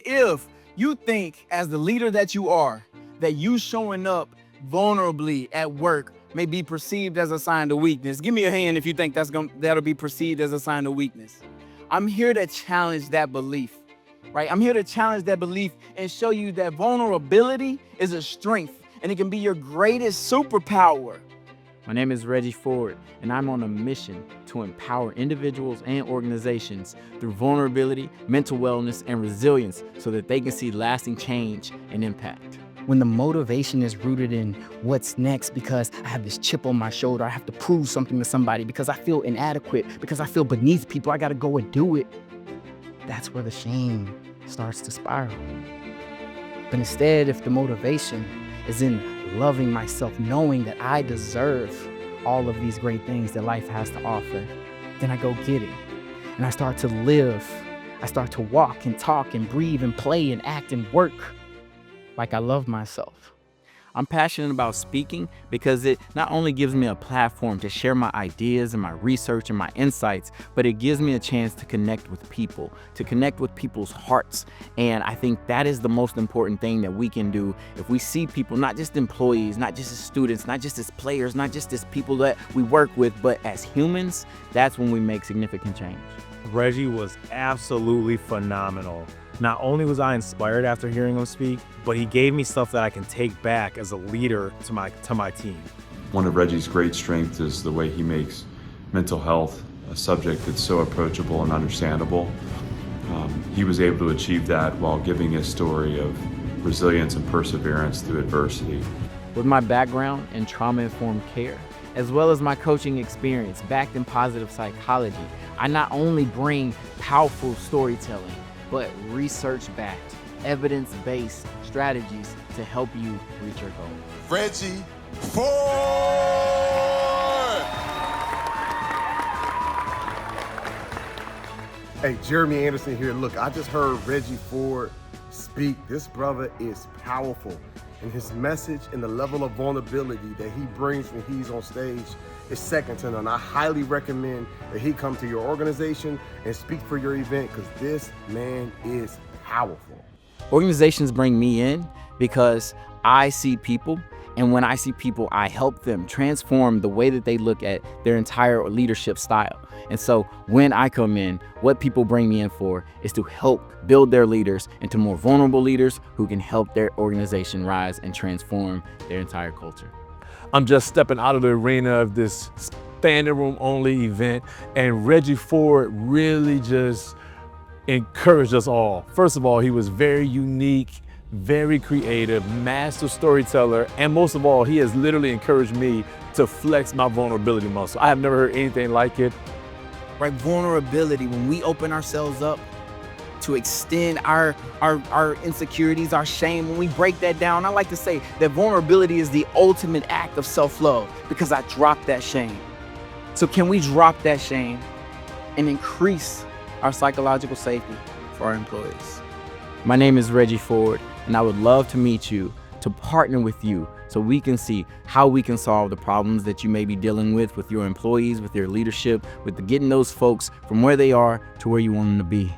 if you think, as the leader that you are, that you showing up vulnerably at work may be perceived as a sign of weakness. Give me a hand if you think that'll be perceived as a sign of weakness. I'm here to challenge that belief, right? I'm here to challenge that belief and show you that vulnerability is a strength and it can be your greatest superpower. My name is Reggie Ford, and I'm on a mission to empower individuals and organizations through vulnerability, mental wellness, and resilience so that they can see lasting change and impact. When the motivation is rooted in what's next because I have this chip on my shoulder, I have to prove something to somebody because I feel inadequate, because I feel beneath people, I gotta go and do it. That's where the shame starts to spiral. But instead, if the motivation is in loving myself, knowing that I deserve all of these great things that life has to offer, then I go get it. And I start to live. I start to walk and talk and breathe and play and act and work like I love myself. I'm passionate about speaking because it not only gives me a platform to share my ideas and my research and my insights, but it gives me a chance to connect with people, to connect with people's hearts. And I think that is the most important thing that we can do if we see people, not just employees, not just as students, not just as players, not just as people that we work with, but as humans. That's when we make significant change. Reggie was absolutely phenomenal. Not only was I inspired after hearing him speak, but he gave me stuff that I can take back as a leader to my team. One of Reggie's great strengths is the way he makes mental health a subject that's so approachable and understandable. He was able to achieve that while giving a story of resilience and perseverance through adversity. With my background in trauma-informed care, as well as my coaching experience backed in positive psychology, I not only bring powerful storytelling, but research-backed, evidence-based strategies to help you reach your goals. Reggie Ford! Hey, Jeremy Anderson here. Look, I just heard Reggie Ford speak. This brother is powerful, and his message and the level of vulnerability that he brings when he's on stage is second to none. I highly recommend that he come to your organization and speak for your event because this man is powerful. Organizations bring me in because I see people, and when I see people, I help them transform the way that they look at their entire leadership style. And so when I come in, what people bring me in for is to help build their leaders into more vulnerable leaders who can help their organization rise and transform their entire culture. I'm just stepping out of the arena of this standing room only event, and Reggie Ford really just encouraged us all. First of all, he was very unique, very creative, master storyteller, and most of all, he has literally encouraged me to flex my vulnerability muscle. I have never heard anything like it. Right, vulnerability, when we open ourselves up to extend our insecurities, our shame, when we break that down, I like to say that vulnerability is the ultimate act of self-love because I dropped that shame. So can we drop that shame and increase our psychological safety for our employees? My name is Reggie Ford, and I would love to meet you, to partner with you so we can see how we can solve the problems that you may be dealing with your employees, with your leadership, with getting those folks from where they are to where you want them to be.